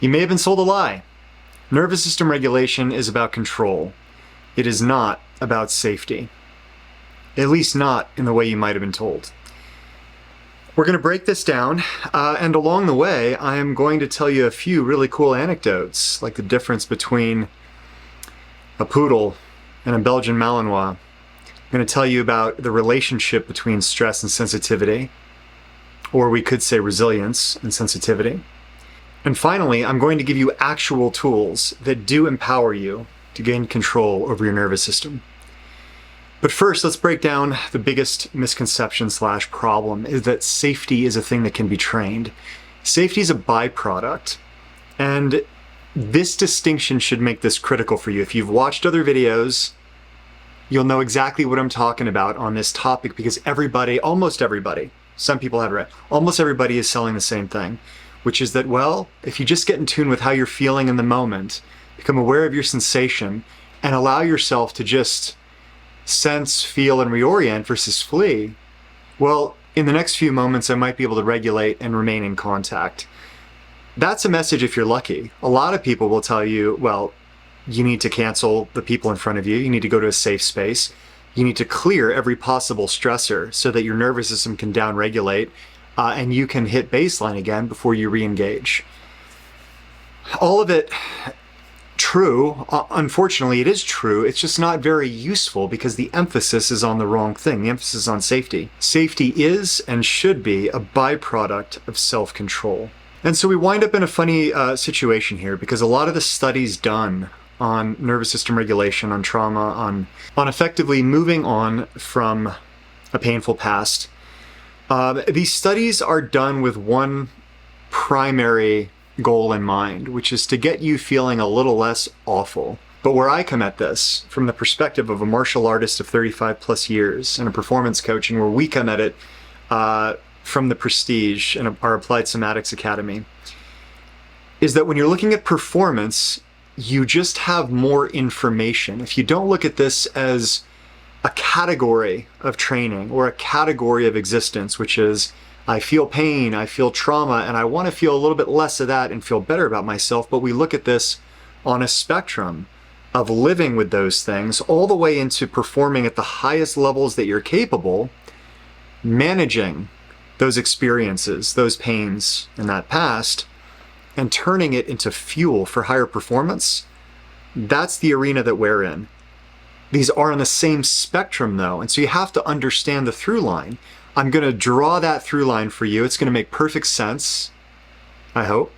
You may have been sold a lie. Nervous system regulation is about control. It is not about safety. At least not in the way you might have been told. We're going to break this down, and along the way, I am going to tell you a few really cool anecdotes, like the difference between a poodle and a Belgian Malinois. I'm going to tell you about the relationship between stress and sensitivity, or we could say resilience and sensitivity. And finally, I'm going to give you actual tools that do empower you to gain control over your nervous system. But first, let's break down the biggest misconception / problem is that safety is a thing that can be trained. Safety is a byproduct, and this distinction should make this critical for you. If you've watched other videos, you'll know exactly what I'm talking about on this topic, because everybody, almost everybody, some people have read, almost everybody is selling the same thing, which is that, well, if you just get in tune with how you're feeling in the moment, become aware of your sensation, and allow yourself to just sense, feel, and reorient versus flee, well, in the next few moments, I might be able to regulate and remain in contact. That's a message if you're lucky. A lot of people will tell you, well, you need to cancel the people in front of you. You need to go to a safe space. You need to clear every possible stressor so that your nervous system can downregulate and you can hit baseline again before you re-engage. All of it true. Unfortunately, it is true. It's just not very useful because the emphasis is on the wrong thing. The emphasis is on safety. Safety is and should be a byproduct of self-control. And so we wind up in a funny situation here, because a lot of the studies done on nervous system regulation, on trauma, on effectively moving on from a painful past, these studies are done with one primary goal in mind, which is to get you feeling a little less awful. But where I come at this from the perspective of a martial artist of 35 plus years and a performance coach, and where we come at it from the prestige in our Applied Somatics Academy, is that when you're looking at performance, you just have more information. If you don't look at this as a category of training or a category of existence, which is I feel pain, I feel trauma, and I want to feel a little bit less of that and feel better about myself, but we look at this on a spectrum of living with those things all the way into performing at the highest levels that you're capable, managing those experiences, those pains in that past, and turning it into fuel for higher performance. That's the arena that we're in. These are on the same spectrum though, and so you have to understand the through line. I'm going to draw that through line for you. It's going to make perfect sense, I hope.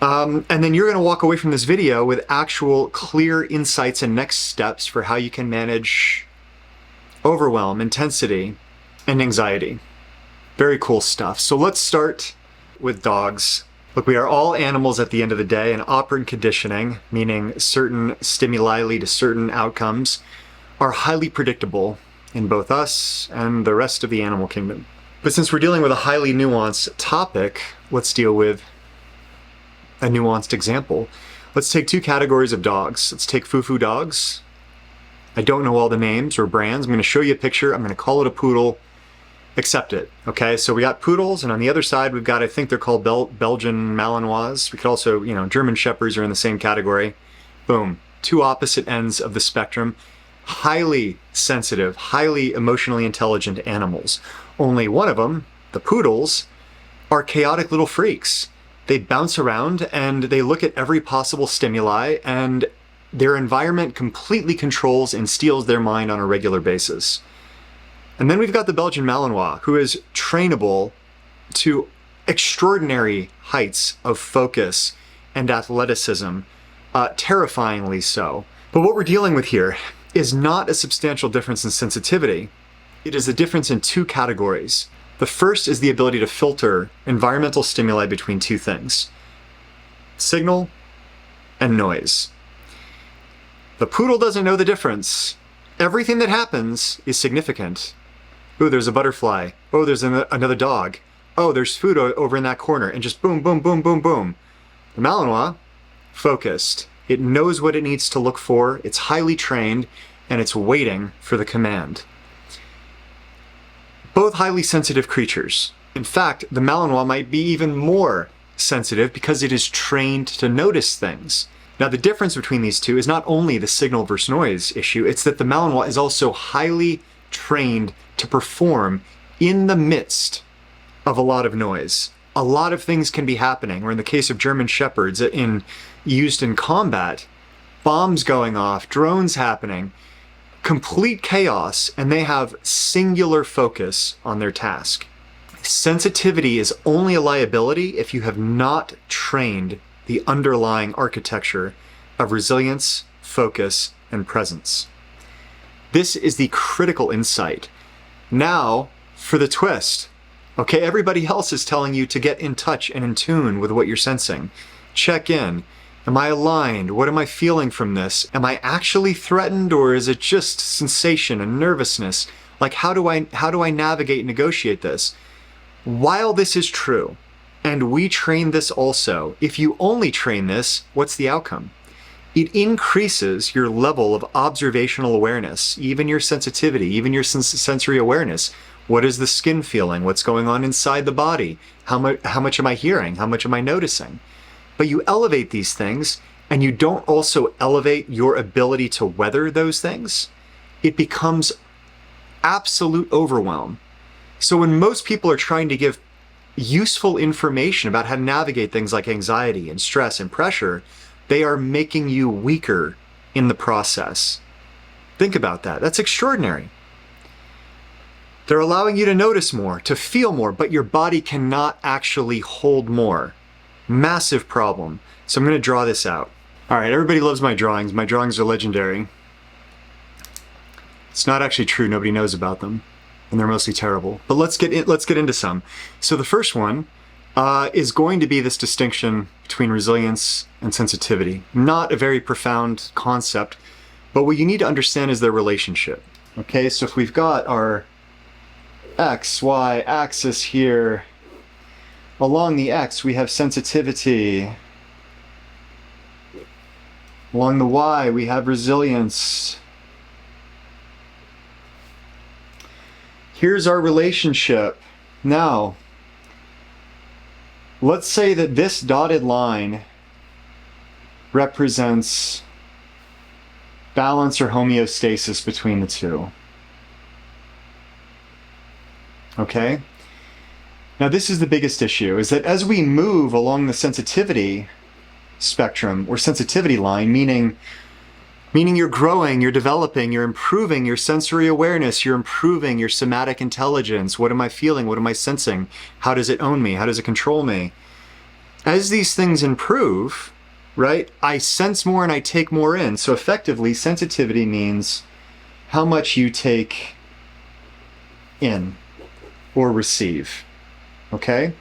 And then you're going to walk away from this video with actual clear insights and next steps for how you can manage overwhelm, intensity, and anxiety. Very cool stuff. So let's start with dogs. Look, we are all animals at the end of the day, and operant conditioning, meaning certain stimuli lead to certain outcomes, are highly predictable in both us and the rest of the animal kingdom. But since we're dealing with a highly nuanced topic, let's deal with a nuanced example. Let's take two categories of dogs. Let's take foo-foo dogs. I don't know all the names or brands. I'm going to show you a picture. I'm going to call it a poodle. Accept it. Okay, so we got poodles, and on the other side we've got, I think they're called Belgian Malinois. We could also, German Shepherds are in the same category. Boom. Two opposite ends of the spectrum. Highly sensitive, highly emotionally intelligent animals. Only one of them, the poodles, are chaotic little freaks. They bounce around and they look at every possible stimuli, and their environment completely controls and steals their mind on a regular basis. And then we've got the Belgian Malinois, who is trainable to extraordinary heights of focus and athleticism, terrifyingly so. But what we're dealing with here is not a substantial difference in sensitivity. It is a difference in two categories. The first is the ability to filter environmental stimuli between two things: signal and noise. The poodle doesn't know the difference. Everything that happens is significant. Oh, there's a butterfly. Oh, there's another dog. Oh, there's food over in that corner. And just boom, boom, boom, boom, boom. The Malinois, focused. It knows what it needs to look for. It's highly trained, and it's waiting for the command. Both highly sensitive creatures. In fact, the Malinois might be even more sensitive because it is trained to notice things. Now, the difference between these two is not only the signal versus noise issue, it's that the Malinois is also highly trained to perform in the midst of a lot of noise. A lot of things can be happening, or in the case of German Shepherds used in combat, bombs going off, drones happening, complete chaos, and they have singular focus on their task. Sensitivity is only a liability if you have not trained the underlying architecture of resilience, focus, and presence. This is the critical insight. Now, for the twist. Okay, everybody else is telling you to get in touch and in tune with what you're sensing. Check in. Am I aligned? What am I feeling from this? Am I actually threatened, or is it just sensation and nervousness? Like, how do I navigate and negotiate this? While this is true, and we train this also, if you only train this, what's the outcome? It increases your level of observational awareness, even your sensitivity, even your sensory awareness. What is the skin feeling? What's going on inside the body? How much am I hearing? How much am I noticing? But you elevate these things, and you don't also elevate your ability to weather those things. It becomes absolute overwhelm. So when most people are trying to give useful information about how to navigate things like anxiety and stress and pressure, they are making you weaker in the process. Think about that. That's extraordinary. They're allowing you to notice more, to feel more, but your body cannot actually hold more. Massive problem. So I'm going to draw this out. All right, everybody loves my drawings. My drawings are legendary. It's not actually true. Nobody knows about them, and they're mostly terrible. But let's get into some. So the first one is going to be this distinction between resilience and sensitivity. Not a very profound concept, but what you need to understand is their relationship. Okay, so if we've got our X, Y axis here, along the X we have sensitivity. Along the Y we have resilience. Here's our relationship. Now, let's say that this dotted line represents balance or homeostasis between the two. Okay? Now this is the biggest issue, is that as we move along the sensitivity spectrum, or sensitivity line, meaning you're growing, you're developing, you're improving your sensory awareness, you're improving your somatic intelligence. What am I feeling? What am I sensing? How does it own me? How does it control me? As these things improve, right, I sense more and I take more in. So effectively, sensitivity means how much you take in or receive. Okay?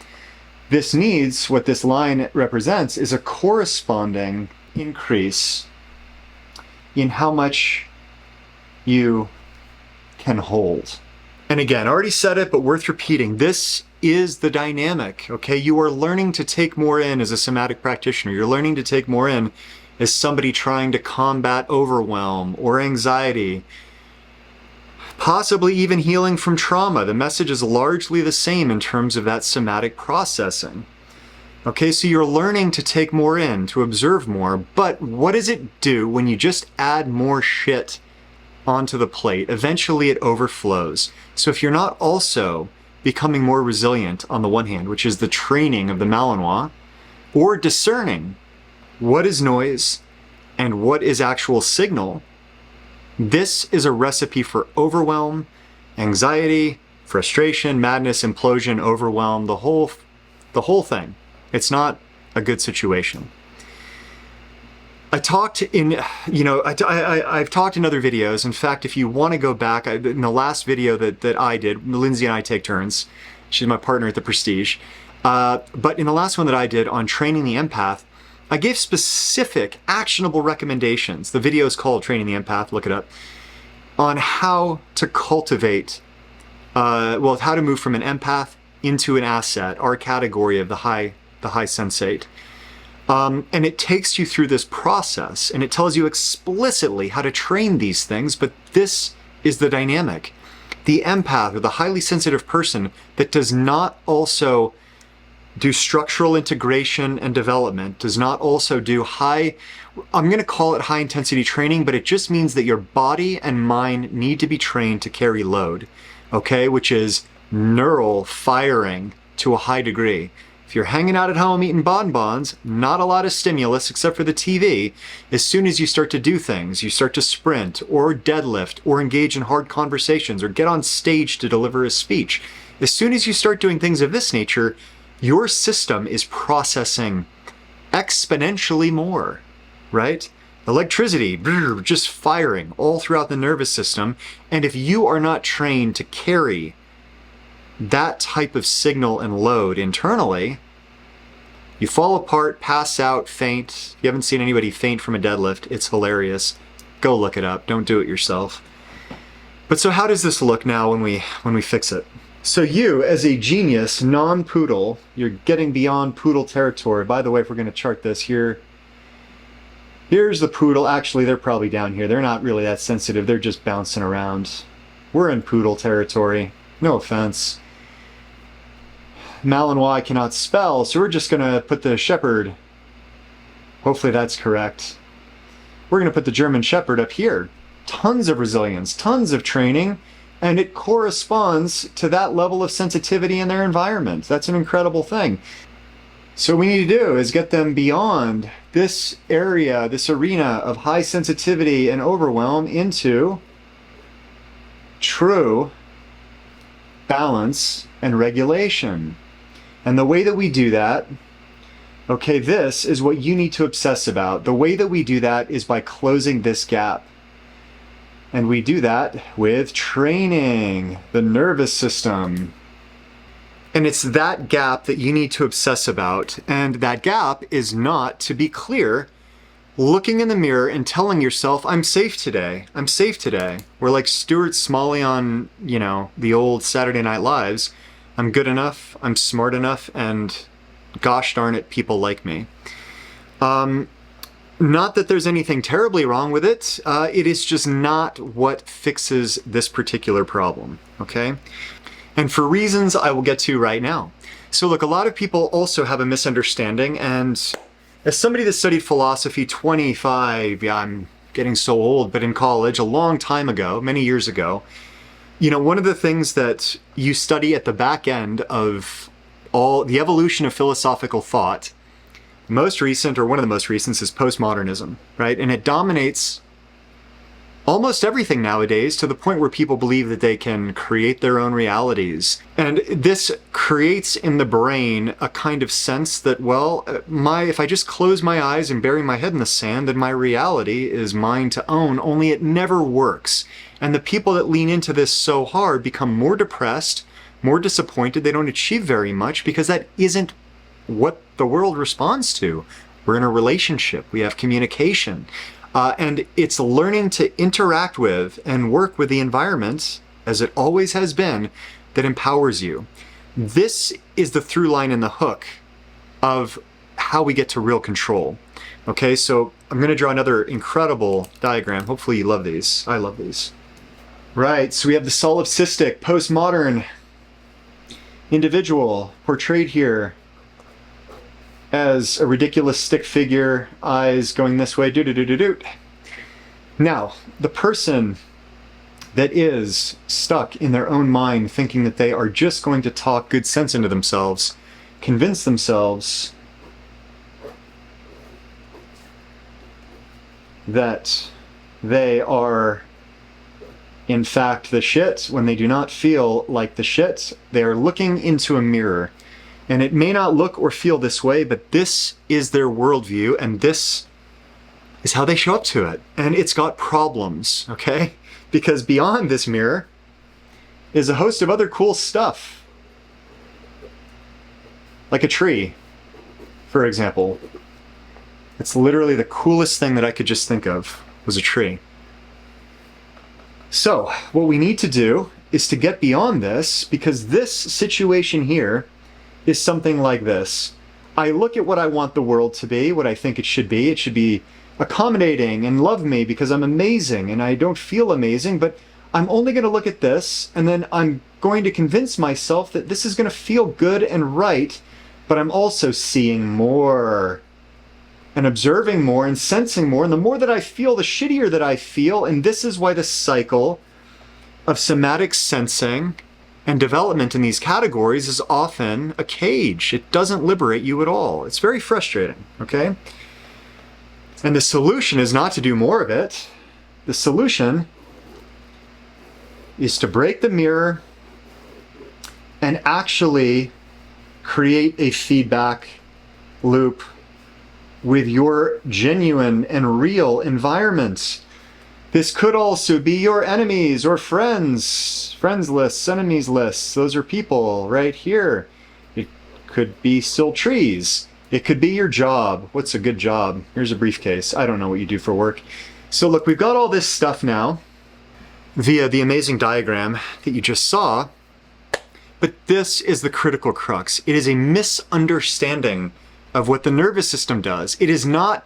This needs, what this line represents, is a corresponding increase in how much you can hold. And again, I already said it, but worth repeating. This is the dynamic, okay? You are learning to take more in as a somatic practitioner. You're learning to take more in as somebody trying to combat overwhelm or anxiety, possibly even healing from trauma. The message is largely the same in terms of that somatic processing. Okay, so you're learning to take more in, to observe more, but what does it do when you just add more shit onto the plate? Eventually it overflows. So if you're not also becoming more resilient on the one hand, which is the training of the Malinois, or discerning what is noise and what is actual signal, this is a recipe for overwhelm, anxiety, frustration, madness, implosion, overwhelm, the whole thing. It's not a good situation. I've talked in other videos. In fact, if you want to go back, in the last video that I did, Lindsay and I take turns. She's my partner at the Prestige. But in the last one that I did on training the empath, I gave specific actionable recommendations. The video is called Training the Empath, look it up, on how to cultivate, how to move from an empath into an asset, our category of the high sensate. And it takes you through this process, and it tells you explicitly how to train these things, but this is the dynamic. The empath, or the highly sensitive person that does not also do structural integration and development, does not also do I'm going to call it high intensity training, but it just means that your body and mind need to be trained to carry load, okay? Which is neural firing to a high degree. If you're hanging out at home eating bonbons, not a lot of stimulus except for the TV, as soon as you start to do things, you start to sprint or deadlift or engage in hard conversations or get on stage to deliver a speech, as soon as you start doing things of this nature, your system is processing exponentially more, right? Electricity, just firing all throughout the nervous system. And if you are not trained to carry that type of signal and load internally, you fall apart, pass out, faint. If you haven't seen anybody faint from a deadlift, it's hilarious. Go look it up. Don't do it yourself. But so how does this look now when we fix it? So you, as a genius, non-poodle, you're getting beyond poodle territory. By the way, if we're going to chart this here, here's the poodle. Actually, they're probably down here. They're not really that sensitive. They're just bouncing around. We're in poodle territory. No offense. Malinois I cannot spell, so we're just going to put the shepherd. Hopefully that's correct. We're going to put the German shepherd up here. Tons of resilience, tons of training, and it corresponds to that level of sensitivity in their environment. That's an incredible thing. So what we need to do is get them beyond this area, this arena of high sensitivity and overwhelm into true balance and regulation. And the way that we do that, okay, this is what you need to obsess about. The way that we do that is by closing this gap. And we do that with training the nervous system. And it's that gap that you need to obsess about. And that gap is not, to be clear, looking in the mirror and telling yourself, I'm safe today. I'm safe today. We're like Stuart Smalley on, the old Saturday Night Lives. I'm good enough, I'm smart enough, and gosh darn it, people like me. Not that there's anything terribly wrong with it. It is just not what fixes this particular problem, okay? And for reasons I will get to right now. So look, a lot of people also have a misunderstanding, and as somebody that studied philosophy 25, I'm getting so old, but in college, a long time ago, many years ago, one of the things that you study at the back end of all the evolution of philosophical thought, most recent, or one of the most recent, is postmodernism, right? And it dominates almost everything nowadays to the point where people believe that they can create their own realities. And this creates in the brain a kind of sense that, well, if I just close my eyes and bury my head in the sand, then my reality is mine to own, only it never works. And the people that lean into this so hard become more depressed, more disappointed. They don't achieve very much because that isn't what the world responds to. We're in a relationship. We have communication. And it's learning to interact with and work with the environment, as it always has been, that empowers you. This is the through line and the hook of how we get to real control. Okay, so I'm going to draw another incredible diagram. Hopefully you love these. I love these. Right, so we have the solipsistic, postmodern individual portrayed here as a ridiculous stick figure, eyes going this way, do-do-do-do-do. Now, the person that is stuck in their own mind thinking that they are just going to talk good sense into themselves, convince themselves that they are in fact the shit when they do not feel like the shit. They are looking into a mirror. And it may not look or feel this way, but this is their worldview, and this is how they show up to it. And it's got problems, okay? Because beyond this mirror is a host of other cool stuff. Like a tree, for example. It's literally the coolest thing that I could just think of was a tree. So, what we need to do is to get beyond this, because this situation here is something like this. I look at what I want the world to be, what I think it should be. It should be accommodating and love me because I'm amazing and I don't feel amazing, but I'm only going to look at this and then I'm going to convince myself that this is going to feel good and right but I'm also seeing more and observing more and sensing more. And the more that I feel, the shittier that I feel. And this is why the cycle of somatic sensing and development in these categories is often a cage. It doesn't liberate you at all. It's very frustrating, okay? And the solution is not to do more of it. The solution is to break the mirror and actually create a feedback loop with your genuine and real environment. This could also be your enemies or friends lists, enemies lists. Those are people right here. It could be still trees. It could be your job. What's a good job? Here's a briefcase. I don't know what you do for work. So look, we've got all this stuff now via the amazing diagram that you just saw, but this is the critical crux. It is a misunderstanding of what the nervous system does. It is not,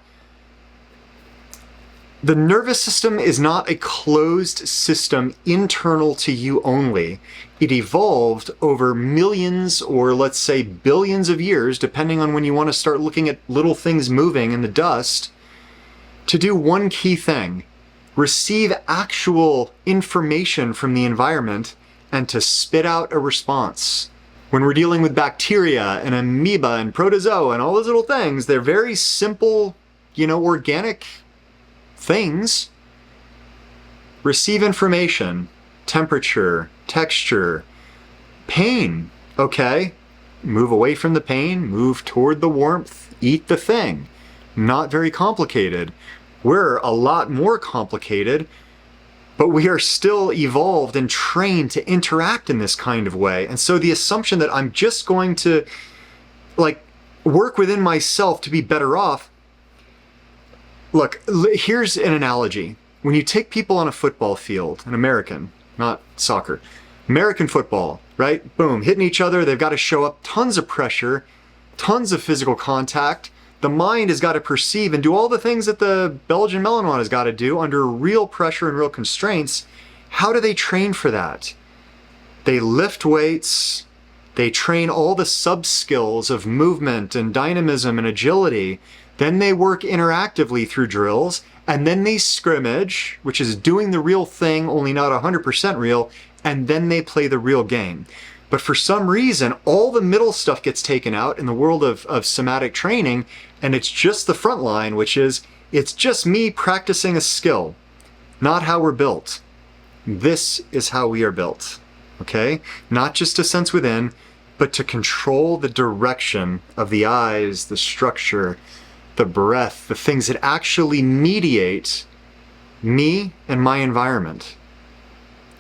the nervous system is not a closed system internal to you only. It evolved over millions, or let's say billions of years, depending on when you want to start looking at little things moving in the dust, to do one key thing: receive actual information from the environment and to spit out a response. When we're dealing with bacteria and amoeba and protozoa and all those little things, they're very simple, organic things. Receive information, temperature, texture, pain, okay? Move away from the pain, move toward the warmth, eat the thing. Not very complicated. We're a lot more complicated, but we are still evolved and trained to interact in this kind of way. And so the assumption that I'm just going to work within myself to be better off. Look, here's an analogy. When you take people on a football field, an American, not soccer, American football, right? Boom, hitting each other. They've got to show up, tons of pressure, tons of physical contact. The mind has got to perceive and do all the things that the Belgian Malinois has got to do under real pressure and real constraints. How do they train for that? They lift weights. They train all the sub-skills of movement and dynamism and agility. Then they work interactively through drills. And then they scrimmage, which is doing the real thing, only not 100% real. And then they play the real game. But for some reason, all the middle stuff gets taken out in the world of somatic training, and it's just the front line, which is, it's just me practicing a skill, not how we're built. This is how we are built, okay? Not just to sense within, but to control the direction of the eyes, the structure, the breath, the things that actually mediate me and my environment.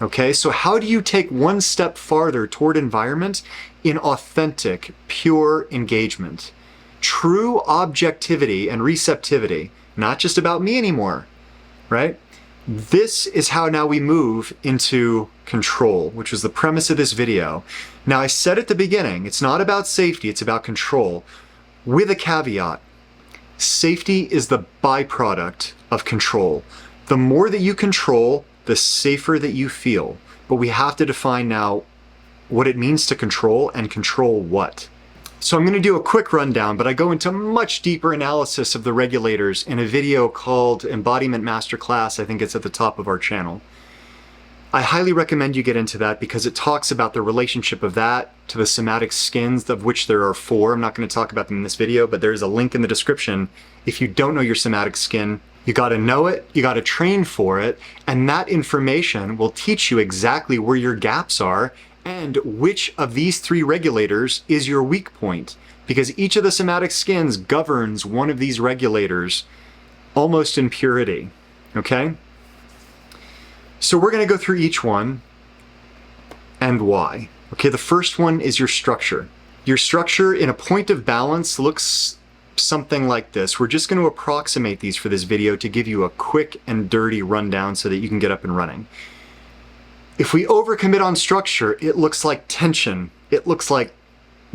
Okay, so how do you take one step farther toward environment in authentic, pure engagement? True objectivity and receptivity, not just about me anymore, right? This is how now we move into control, which was the premise of this video. Now, I said at the beginning, it's not about safety, it's about control, with a caveat. Safety is the byproduct of control. The more that you control, the safer that you feel. But we have to define now what it means to control and control what. So I'm going to do a quick rundown, but I go into much deeper analysis of the regulators in a video called Embodiment Masterclass. I think it's at the top of our channel. I highly recommend you get into that because it talks about the relationship of that to the somatic skins, of which there are 4. I'm not going to talk about them in this video, but there's a link in the description. If you don't know your somatic skin, you got to know it, you got to train for it, and that information will teach you exactly where your gaps are and which of these 3 regulators is your weak point, because each of the somatic skins governs one of these regulators almost in purity, okay? So we're going to go through each one and why. Okay, the first one is your structure. Your structure in a point of balance looks something like this. We're just going to approximate these for this video to give you a quick and dirty rundown so that you can get up and running. If we overcommit on structure, it looks like tension. It looks like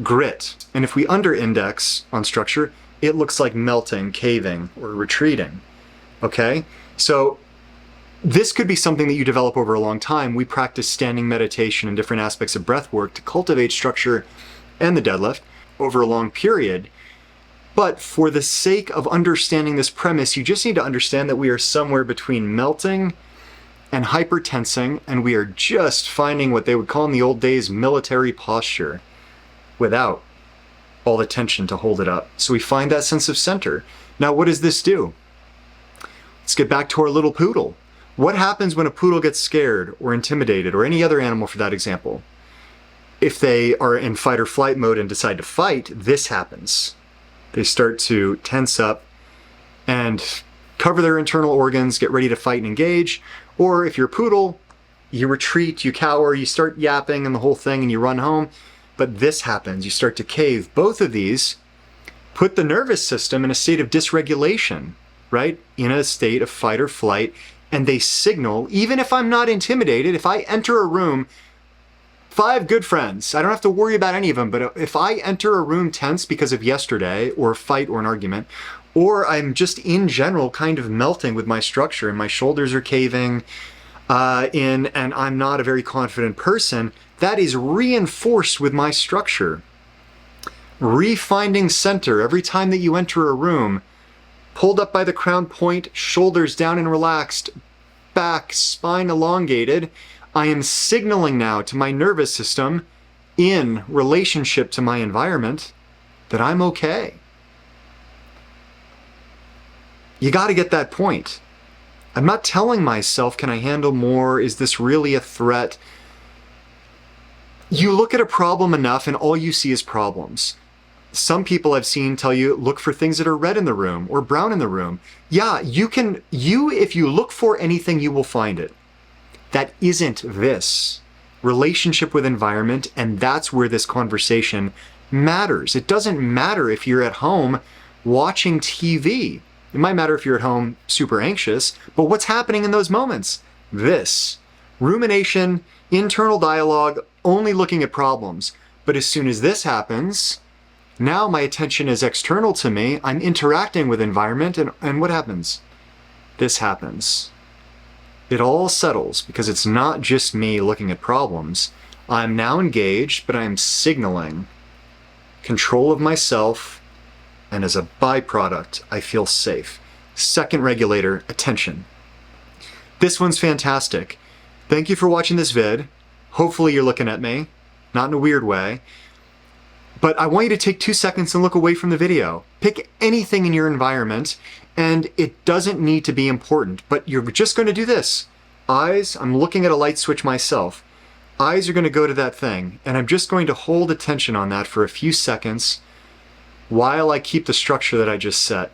grit. And if we under-index on structure, it looks like melting, caving, or retreating. Okay? So this could be something that you develop over a long time. We practice standing meditation and different aspects of breath work to cultivate structure and the deadlift. over a long period. But for the sake of understanding this premise, you just need to understand that we are somewhere between melting and hypertensing, and we are just finding what they would call in the old days military posture without all the tension to hold it up. So we find that sense of center. Now, what does this do? Let's get back to our little poodle. What happens when a poodle gets scared or intimidated, or any other animal for that example? If they are in fight or flight mode and decide to fight, this happens. They start to tense up and cover their internal organs, get ready to fight and engage. Or if you're a poodle, you retreat, you cower, you start yapping and the whole thing, and you run home. But this happens, you start to cave. Both of these put the nervous system in a state of dysregulation, right? In a state of fight or flight, and they signal, even if I'm not intimidated, if I enter a room, 5 good friends, I don't have to worry about any of them, but if I enter a room tense because of yesterday, or a fight or an argument, or I'm just in general kind of melting with my structure and my shoulders are caving in, and I'm not a very confident person, that is reinforced with my structure. Refinding center every time that you enter a room, pulled up by the crown point, shoulders down and relaxed, back, spine elongated, I am signaling now to my nervous system in relationship to my environment that I'm okay. You got to get that point. I'm not telling myself, can I handle more? Is this really a threat? You look at a problem enough and all you see is problems. Some people I've seen tell you, look for things that are red in the room or brown in the room. Yeah, if you look for anything, you will find it. That isn't this. Relationship with environment, and that's where this conversation matters. It doesn't matter if you're at home watching TV. It might matter if you're at home super anxious, but what's happening in those moments? This. Rumination, internal dialogue, only looking at problems. But as soon as this happens, now my attention is external to me, I'm interacting with environment, and what happens? This happens. It all settles because it's not just me looking at problems. I'm now engaged, but I'm signaling control of myself, and as a byproduct, I feel safe. Second regulator, attention. This one's fantastic. Thank you for watching this vid. Hopefully you're looking at me, not in a weird way. But I want you to take 2 seconds and look away from the video. Pick anything in your environment, and it doesn't need to be important, but you're just going to do this. Eyes, I'm looking at a light switch myself. Eyes are going to go to that thing, and I'm just going to hold attention on that for a few seconds while I keep the structure that I just set.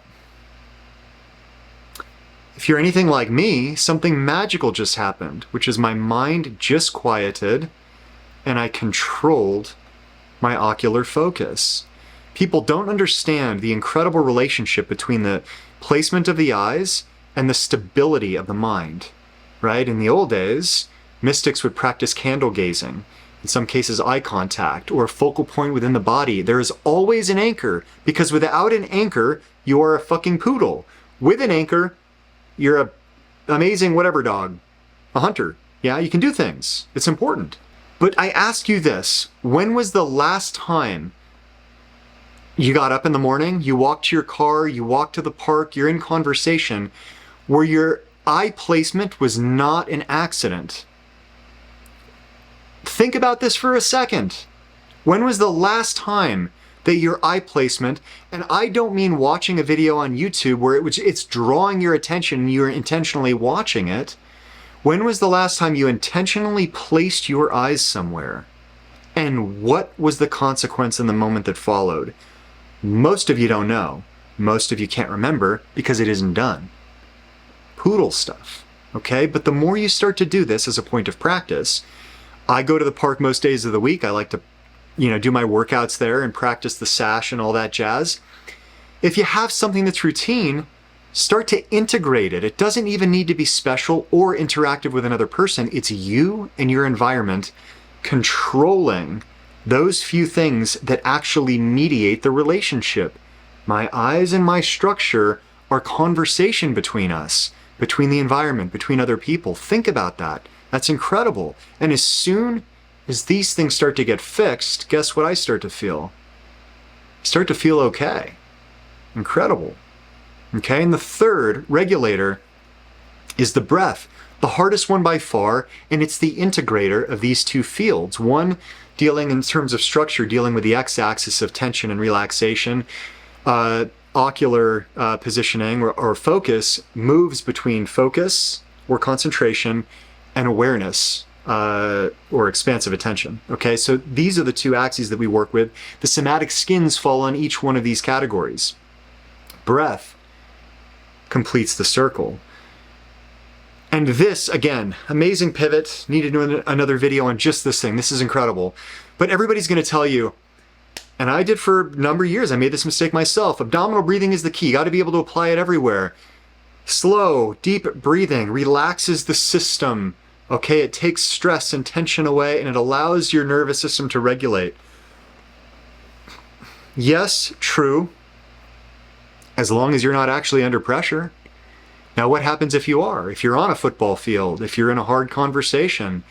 If you're anything like me, something magical just happened, which is my mind just quieted, and I controlled my ocular focus. People don't understand the incredible relationship between the placement of the eyes and the stability of the mind, right? In the old days, mystics would practice candle gazing, in some cases eye contact, or a focal point within the body. There is always an anchor, because without an anchor, you are a fucking poodle. With an anchor, you're a amazing whatever dog, a hunter. Yeah, you can do things. It's important. But I ask you this, when was the last time you got up in the morning, you walked to your car, you walked to the park, you're in conversation, where your eye placement was not an accident? Think about this for a second. When was the last time that your eye placement, and I don't mean watching a video on YouTube where it's drawing your attention and you're intentionally watching it. When was the last time you intentionally placed your eyes somewhere? And what was the consequence in the moment that followed? Most of you don't know. Most of you can't remember because it isn't done. Poodle stuff, okay? But the more you start to do this as a point of practice, I go to the park most days of the week. I like to, do my workouts there and practice the sash and all that jazz. If you have something that's routine, start to integrate it. It doesn't even need to be special or interactive with another person. It's you and your environment controlling those few things that actually mediate the relationship. My eyes and my structure are conversation between us, between the environment, between other people. Think about that. That's incredible. And as soon as these things start to get fixed, guess what I start to feel? start to feel okay. Incredible. Okay, and the third regulator is the breath, the hardest one by far, and it's the integrator of these two fields. One dealing in terms of structure, dealing with the x-axis of tension and relaxation. Ocular positioning or focus moves between focus or concentration and awareness or expansive attention. Okay, so these are the two axes that we work with. The somatic skins fall on each one of these categories. Breath completes the circle. And this, again, amazing pivot. Need to do another video on just this thing. This is incredible. But everybody's going to tell you, and I did for a number of years, I made this mistake myself, abdominal breathing is the key. You got to be able to apply it everywhere. Slow, deep breathing relaxes the system. Okay, it takes stress and tension away, and it allows your nervous system to regulate. Yes, true, as long as you're not actually under pressure. Now, what happens if you are? If you're on a football field, if you're in a hard conversation,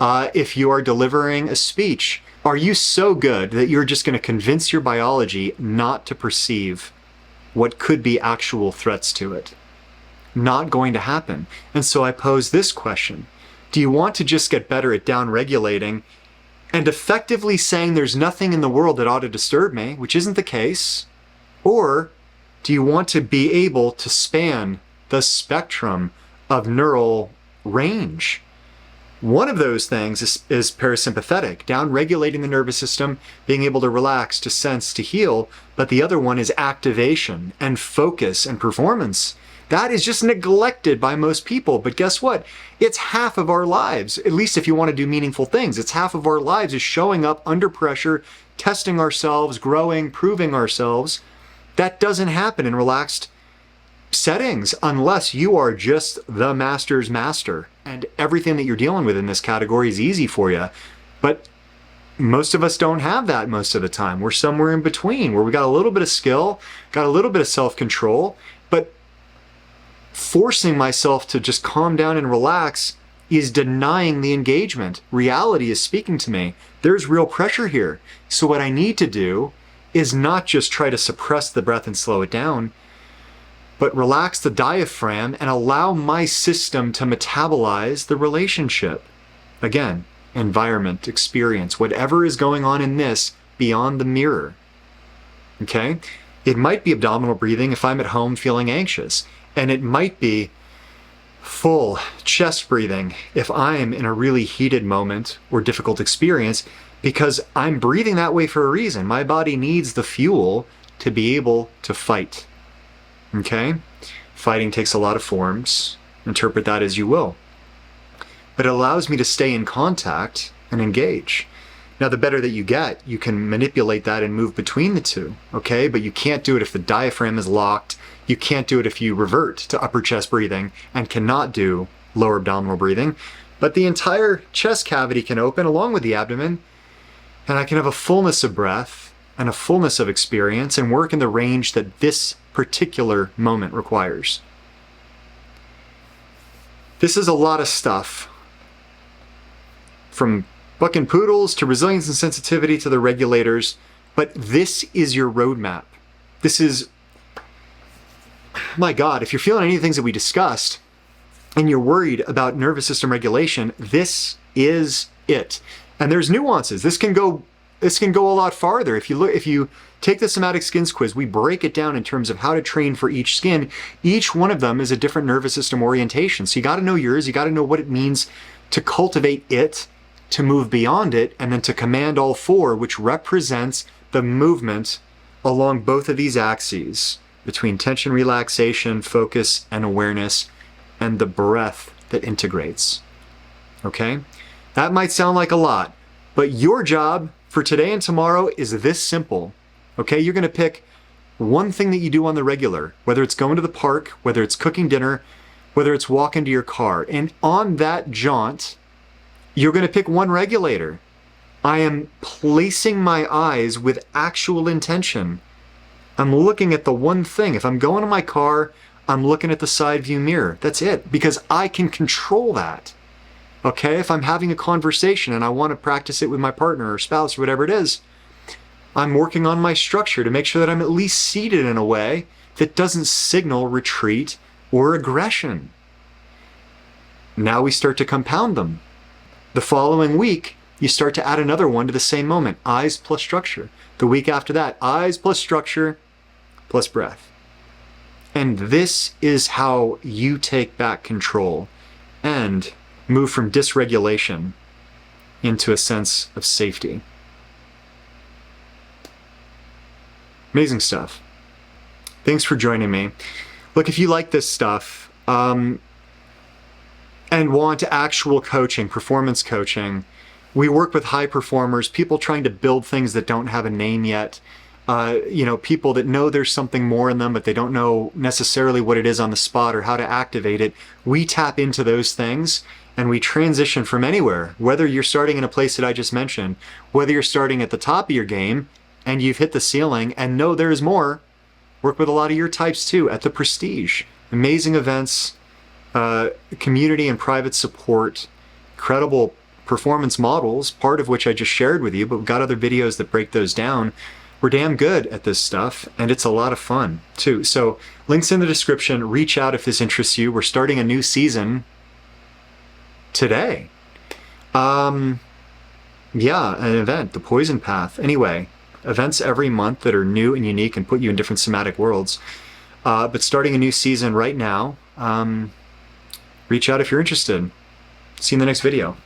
if you are delivering a speech, are you so good that you're just going to convince your biology not to perceive what could be actual threats to it? Not going to happen. And so I pose this question. Do you want to just get better at down-regulating and effectively saying there's nothing in the world that ought to disturb me, which isn't the case? Or do you want to be able to span the spectrum of neural range? One of those things is parasympathetic, down-regulating the nervous system, being able to relax, to sense, to heal. But the other one is activation and focus and performance. That is just neglected by most people. But guess what? It's half of our lives, at least if you want to do meaningful things. It's half of our lives is showing up under pressure, testing ourselves, growing, proving ourselves. That doesn't happen in relaxed settings unless you are just the master's master and everything that you're dealing with in this category is easy for you. But most of us don't have that most of the time. We're somewhere in between where we got a little bit of skill, got a little bit of self-control, but forcing myself to just calm down and relax is denying the engagement. Reality is speaking to me. There's real pressure here. So what I need to do is not just try to suppress the breath and slow it down, but relax the diaphragm and allow my system to metabolize the relationship. Again, environment, experience, whatever is going on in this beyond the mirror. Okay? It might be abdominal breathing if I'm at home feeling anxious. And it might be full chest breathing if I'm in a really heated moment or difficult experience, because I'm breathing that way for a reason. My body needs the fuel to be able to fight. Okay? Fighting takes a lot of forms. Interpret that as you will. But it allows me to stay in contact and engage. Now, the better that you get, you can manipulate that and move between the two. Okay? But you can't do it if the diaphragm is locked. You can't do it if you revert to upper chest breathing and cannot do lower abdominal breathing. But the entire chest cavity can open along with the abdomen, and I can have a fullness of breath and a fullness of experience and work in the range that this particular moment requires. This is a lot of stuff. From bucking poodles to resilience and sensitivity to the regulators, but this is your roadmap. This is, my God, if you're feeling any of the things that we discussed and you're worried about nervous system regulation, this is it. And there's nuances. This can go a lot farther. If you take the somatic skins quiz, we break it down in terms of how to train for each skin. Each one of them is a different nervous system orientation. So you got to know yours. You got to know what it means to cultivate it, to move beyond it, and then to command all four, which represents the movement along both of these axes between tension, relaxation, focus, and awareness, and the breath that integrates. Okay? That might sound like a lot, but your job for today and tomorrow is this simple. Okay? You're going to pick one thing that you do on the regular, whether it's going to the park, whether it's cooking dinner, whether it's walking to your car. And on that jaunt, you're going to pick one regulator. I am placing my eyes with actual intention. I'm looking at the one thing. If I'm going to my car, I'm looking at the side view mirror. That's it, because I can control that. Okay, if I'm having a conversation and I want to practice it with my partner or spouse or whatever it is, I'm working on my structure to make sure that I'm at least seated in a way that doesn't signal retreat or aggression. Now we start to compound them. The following week, you start to add another one to the same moment, eyes plus structure. The week after that, eyes plus structure plus breath. And this is how you take back control and move from dysregulation into a sense of safety. Amazing stuff. Thanks for joining me. Look, if you like this stuff and want actual coaching, performance coaching, we work with high performers, people trying to build things that don't have a name yet. People that know there's something more in them, but they don't know necessarily what it is on the spot or how to activate it. We tap into those things and we transition from anywhere, whether you're starting in a place that I just mentioned, whether you're starting at the top of your game and you've hit the ceiling and know there's more. Work with a lot of your types too at the Prestige. Amazing events, community and private support, incredible performance models, part of which I just shared with you, but we've got other videos that break those down. We're damn good at this stuff, and it's a lot of fun too. So links in the description. Reach out if this interests you. We're starting a new season today. An event, the Poison Path. Anyway, events every month that are new and unique and put you in different somatic worlds. But starting a new season right now. Reach out if you're interested. See you in the next video.